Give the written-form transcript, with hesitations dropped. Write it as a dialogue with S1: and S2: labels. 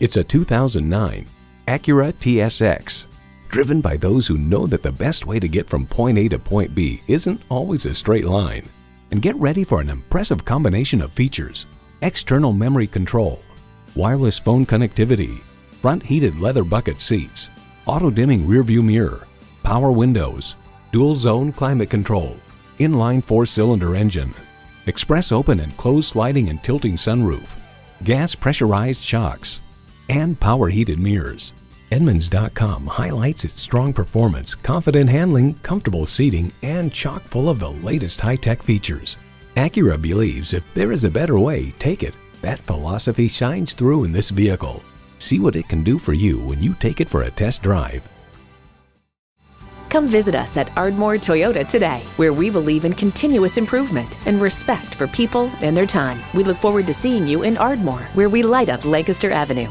S1: It's a 2009 Acura TSX. Driven by those who know that the best way to get from point A to point B isn't always a straight line. And get ready for an impressive combination of features: external memory control, wireless phone connectivity, front heated leather bucket seats, auto-dimming rearview mirror, power windows, dual-zone climate control, inline 4-cylinder engine, express open and closed sliding and tilting sunroof, gas pressurized shocks, and power heated mirrors. Edmunds.com highlights its strong performance, confident handling, comfortable seating, and chock full of the latest high-tech features. Acura believes if there is a better way, take it. That philosophy shines through in this vehicle. See what it can do for you when you take it for a test drive.
S2: Come visit us at Ardmore Toyota today, where we believe in continuous improvement and respect for people and their time. We look forward to seeing you in Ardmore, where we light up Lancaster Avenue.